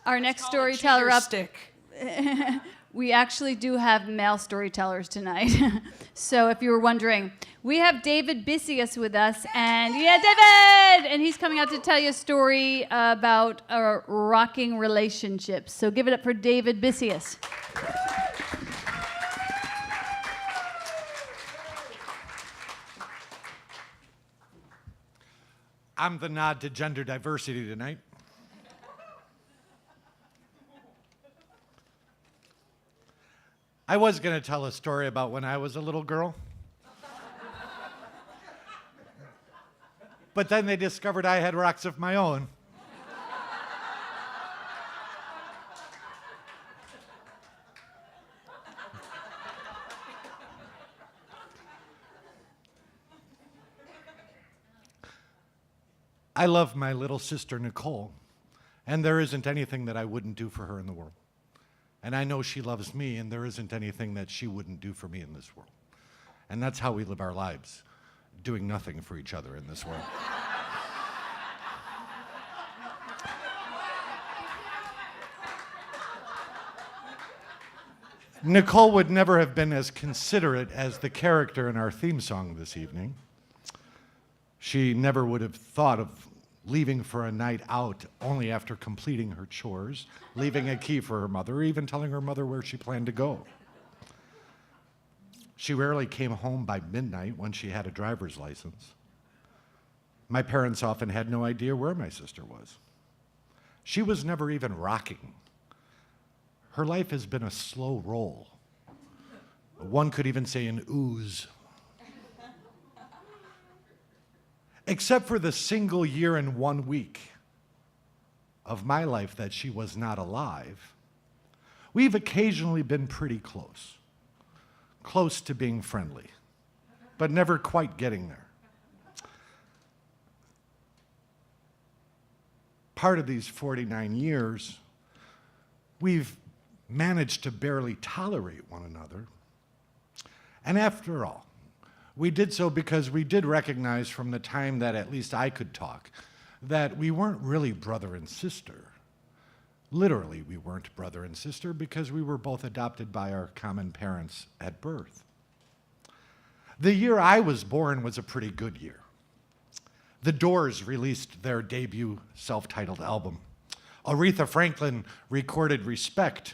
Our next storyteller up. Stick. We actually do have male storytellers tonight. So if you were wondering, we have David Bisius with us. And yeah, David! And he's coming out to tell you a story about rocking relationships. So give it up for David Bisius. I'm the nod to gender diversity tonight. I was going to tell a story about when I was a little girl. But then they discovered I had rocks of my own. I love my little sister, Nicole, and there isn't anything that I wouldn't do for her in the world. And I know she loves me, and there isn't anything that she wouldn't do for me in this world. And that's how we live our lives, doing nothing for each other in this world. Nicole would never have been as considerate as the character in our theme song this evening. She never would have thought of leaving for a night out only after completing her chores, leaving a key for her mother, or even telling her mother where she planned to go. She rarely came home by midnight when she had a driver's license. My parents often had no idea where my sister was. She was never even rocking. Her life has been a slow roll. One could even say an ooze. Except for the single year and 1 week of my life that she was not alive, we've occasionally been pretty close. Close to being friendly, but never quite getting there. Part of these 49 years, we've managed to barely tolerate one another. And after all, we did so because we did recognize from the time that at least I could talk that we weren't really brother and sister. Literally, we weren't brother and sister because we were both adopted by our common parents at birth. The year I was born was a pretty good year. The Doors released their debut self-titled album. Aretha Franklin recorded Respect.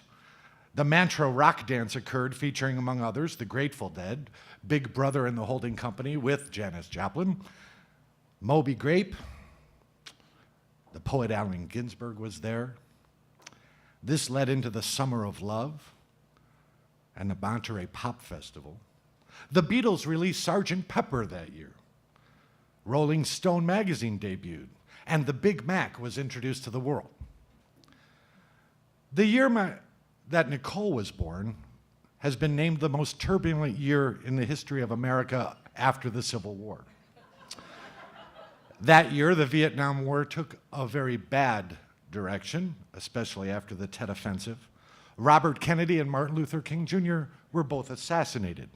The Mantra rock dance occurred featuring, among others, the Grateful Dead, Big Brother and the Holding Company with Janis Joplin, Moby Grape, the poet Allen Ginsberg was there. This led into the Summer of Love and the Monterey Pop Festival. The Beatles released Sgt. Pepper that year. Rolling Stone magazine debuted, and the Big Mac was introduced to the world. The year that Nicole was born has been named the most turbulent year in the history of America after the Civil War. That year, the Vietnam War took a very bad direction, especially after the Tet Offensive. Robert Kennedy and Martin Luther King Jr. were both assassinated.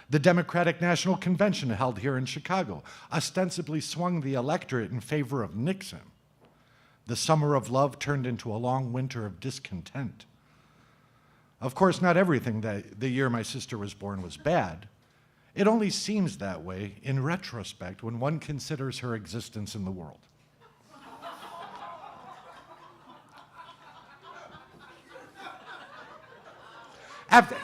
The Democratic National Convention held here in Chicago ostensibly swung the electorate in favor of Nixon. The Summer of Love turned into a long winter of discontent. Of course, not everything that the year my sister was born was bad. It only seems that way in retrospect when one considers her existence in the world. After,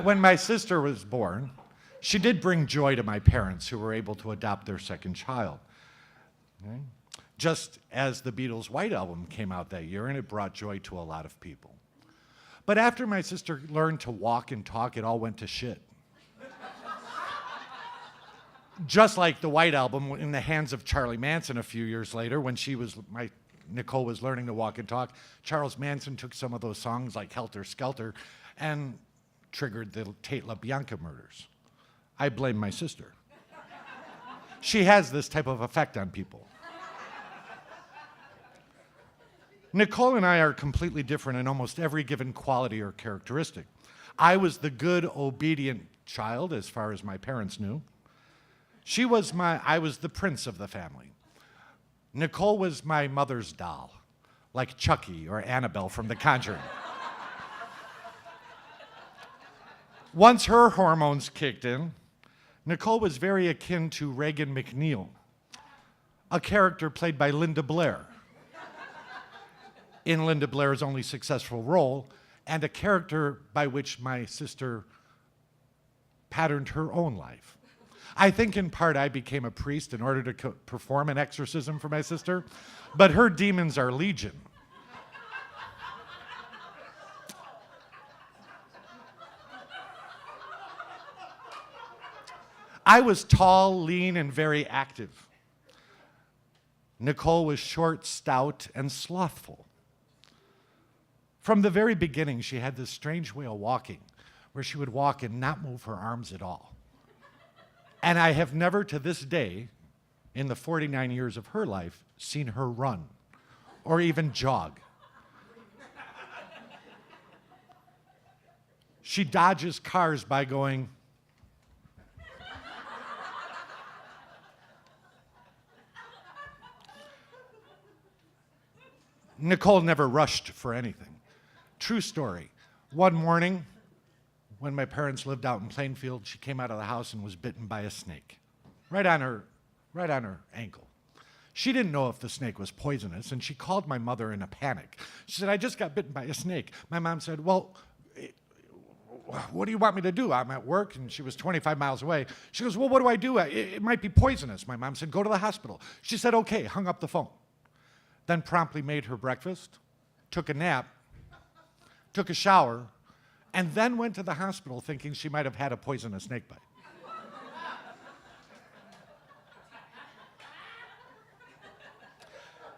when my sister was born, she did bring joy to my parents, who were able to adopt their second child. Okay? Just as the Beatles' White Album came out that year, and it brought joy to a lot of people. But after my sister learned to walk and talk, it all went to shit. Just like the White Album in the hands of Charlie Manson a few years later, when Nicole was learning to walk and talk, Charles Manson took some of those songs like Helter Skelter and triggered the Tate LaBianca murders. I blame my sister. She has this type of effect on people. Nicole and I are completely different in almost every given quality or characteristic. I was the good, obedient child, as far as my parents knew. I was the prince of the family. Nicole was my mother's doll, like Chucky or Annabelle from The Conjuring. Once her hormones kicked in, Nicole was very akin to Reagan McNeil, a character played by Linda Blair in Linda Blair's only successful role, and a character by which my sister patterned her own life. I think in part I became a priest in order to perform an exorcism for my sister, but her demons are legion. I was tall, lean, and very active. Nicole was short, stout, and slothful. From the very beginning, she had this strange way of walking, where she would walk and not move her arms at all. And I have never to this day, in the 49 years of her life, seen her run or even jog. She dodges cars by going, Nicole never rushed for anything. True story. One morning, when my parents lived out in Plainfield, she came out of the house and was bitten by a snake, right on her ankle. She didn't know if the snake was poisonous, and she called my mother in a panic. She said, I just got bitten by a snake. My mom said, well, what do you want me to do? I'm at work, and she was 25 miles away. She goes, well, what do I do? It might be poisonous. My mom said, go to the hospital. She said, okay, hung up the phone. Then promptly made her breakfast, took a nap, took a shower, and then went to the hospital thinking she might have had a poisonous snake bite.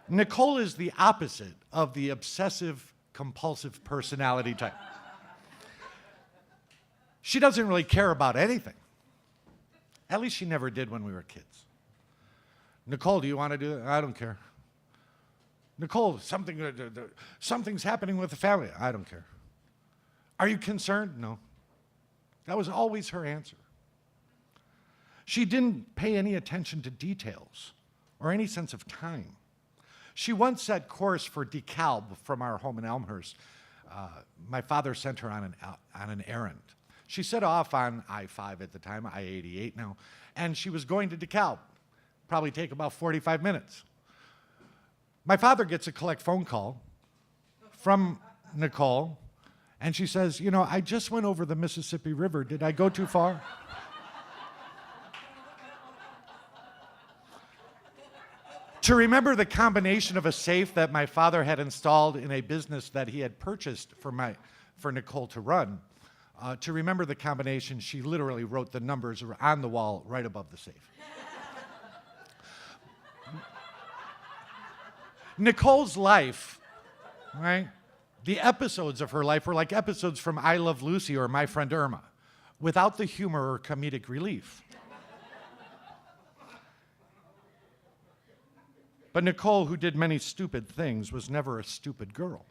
Nicole is the opposite of the obsessive compulsive personality type. She doesn't really care about anything. At least she never did when we were kids. Nicole, do you want to do that? I don't care. Nicole, something's happening with the family. I don't care. Are you concerned? No. That was always her answer. She didn't pay any attention to details or any sense of time. She once set course for DeKalb from our home in Elmhurst. My father sent her on an errand. She set off on I-5 at the time, I-88 now, and she was going to DeKalb. Probably take about 45 minutes. My father gets a collect phone call from Nicole, and she says, you know, I just went over the Mississippi River. Did I go too far? To remember the combination of a safe that my father had installed in a business that he had purchased for Nicole to run, to remember the combination, she literally wrote the numbers on the wall right above the safe. Nicole's life, right? The episodes of her life were like episodes from I Love Lucy or My Friend Irma, without the humor or comedic relief. But Nicole, who did many stupid things, was never a stupid girl.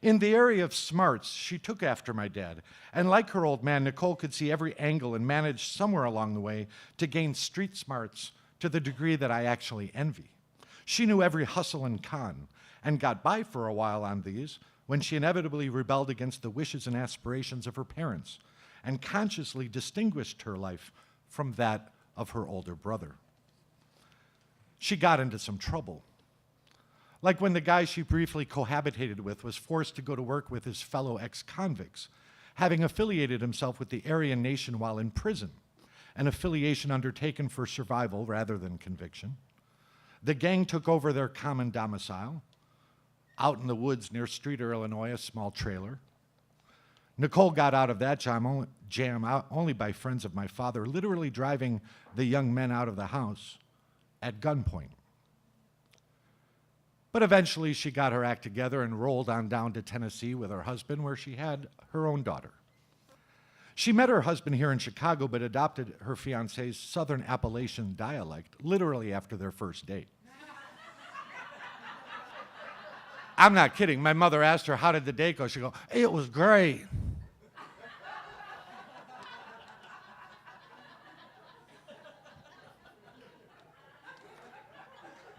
In the area of smarts, she took after my dad, and like her old man, Nicole could see every angle and managed somewhere along the way to gain street smarts to the degree that I actually envy. She knew every hustle and con, and got by for a while on these when she inevitably rebelled against the wishes and aspirations of her parents, and consciously distinguished her life from that of her older brother. She got into some trouble. Like when the guy she briefly cohabitated with was forced to go to work with his fellow ex-convicts, having affiliated himself with the Aryan Nation while in prison, an affiliation undertaken for survival rather than conviction. The gang took over their common domicile, out in the woods near Streator, Illinois, a small trailer. Nicole got out of that jam only by friends of my father, literally driving the young men out of the house at gunpoint. But eventually she got her act together and rolled on down to Tennessee with her husband, where she had her own daughter. She met her husband here in Chicago, but adopted her fiancé's Southern Appalachian dialect literally after their first date. I'm not kidding. My mother asked her, how did the date go? She goes, it was great.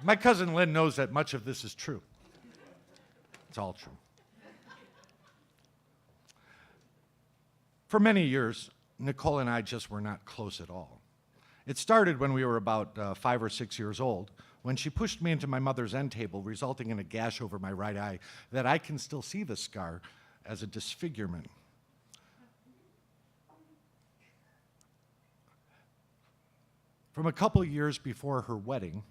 My cousin Lynn knows that much of this is true. It's all true. For many years, Nicole and I just were not close at all. It started when we were about 5 or 6 years old, when she pushed me into my mother's end table, resulting in a gash over my right eye that I can still see the scar as a disfigurement. From a couple years before her wedding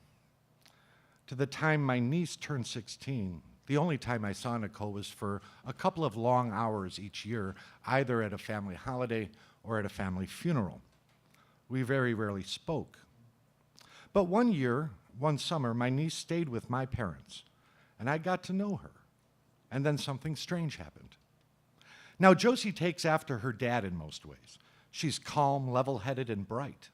to the time my niece turned 16, the only time I saw Nicole was for a couple of long hours each year, either at a family holiday or at a family funeral. We very rarely spoke. But one summer, my niece stayed with my parents, and I got to know her. And then something strange happened. Now, Josie takes after her dad in most ways. She's calm, level-headed, and bright.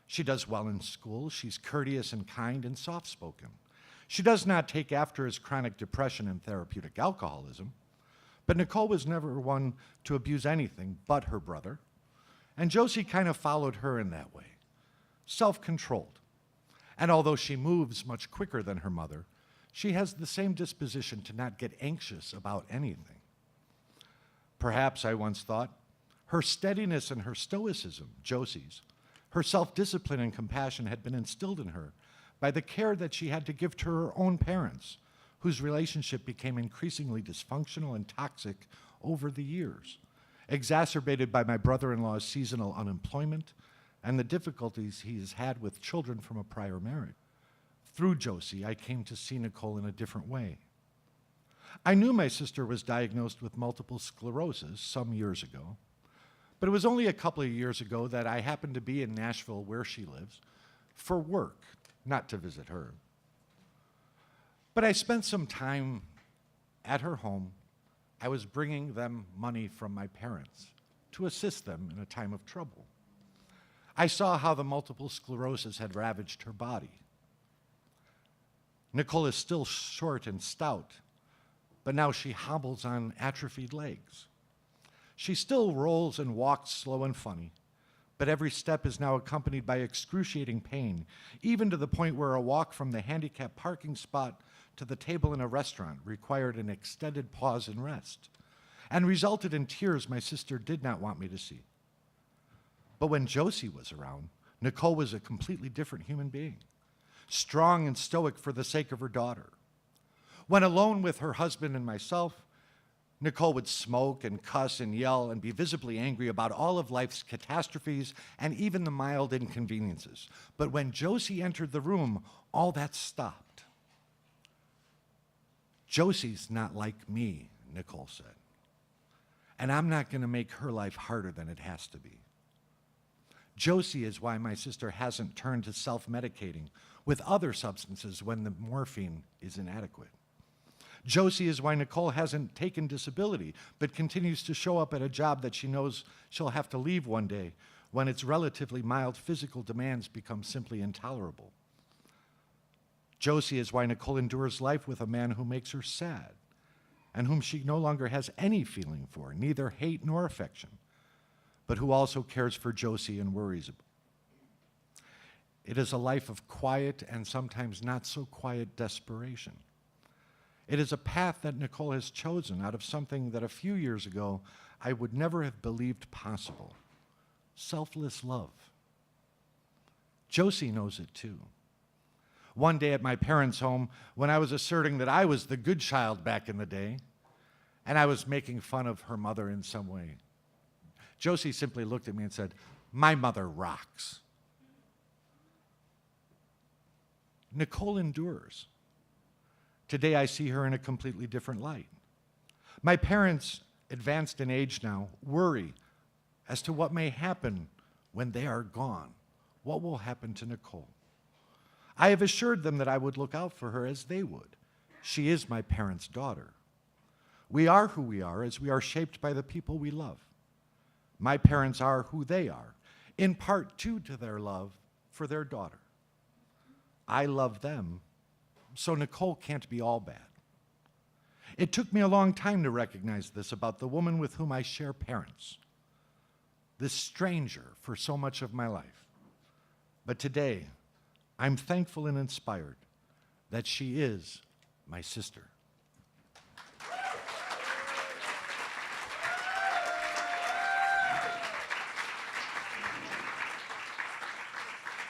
She does well in school. She's courteous and kind and soft-spoken. She does not take after his chronic depression and therapeutic alcoholism, but Nicole was never one to abuse anything but her brother, and Josie kind of followed her in that way, self-controlled. And although she moves much quicker than her mother, she has the same disposition to not get anxious about anything. Perhaps, I once thought, her steadiness and her stoicism, Josie's, her self-discipline and compassion had been instilled in her by the care that she had to give to her own parents, whose relationship became increasingly dysfunctional and toxic over the years, exacerbated by my brother-in-law's seasonal unemployment and the difficulties he has had with children from a prior marriage. Through Josie, I came to see Nicole in a different way. I knew my sister was diagnosed with multiple sclerosis some years ago, but it was only a couple of years ago that I happened to be in Nashville, where she lives, for work, not to visit her. But I spent some time at her home. I was bringing them money from my parents to assist them in a time of trouble. I saw how the multiple sclerosis had ravaged her body. Nicole is still short and stout, but now she hobbles on atrophied legs. She still rolls and walks slow and funny, but every step is now accompanied by excruciating pain, even to the point where a walk from the handicapped parking spot to the table in a restaurant required an extended pause and rest, and resulted in tears my sister did not want me to see. But when Josie was around, Nicole was a completely different human being, strong and stoic for the sake of her daughter. When alone with her husband and myself, Nicole would smoke and cuss and yell and be visibly angry about all of life's catastrophes and even the mild inconveniences. But when Josie entered the room, all that stopped. Josie's not like me, Nicole said. And I'm not going to make her life harder than it has to be. Josie is why my sister hasn't turned to self-medicating with other substances when the morphine is inadequate. Josie is why Nicole hasn't taken disability, but continues to show up at a job that she knows she'll have to leave one day when its relatively mild physical demands become simply intolerable. Josie is why Nicole endures life with a man who makes her sad and whom she no longer has any feeling for, neither hate nor affection, but who also cares for Josie and worries about. It is a life of quiet and sometimes not so quiet desperation. It is a path that Nicole has chosen out of something that a few years ago I would never have believed possible: selfless love. Josie knows it too. One day at my parents' home, when I was asserting that I was the good child back in the day, and I was making fun of her mother in some way, Josie simply looked at me and said, "My mother rocks." Nicole endures. Today I see her in a completely different light. My parents, advanced in age now, worry as to what may happen when they are gone. What will happen to Nicole? I have assured them that I would look out for her as they would. She is my parents' daughter. We are who we are as we are shaped by the people we love. My parents are who they are, in part due to their love for their daughter. I love them, so Nicole can't be all bad. It took me a long time to recognize this about the woman with whom I share parents, this stranger for so much of my life. But today, I'm thankful and inspired that she is my sister.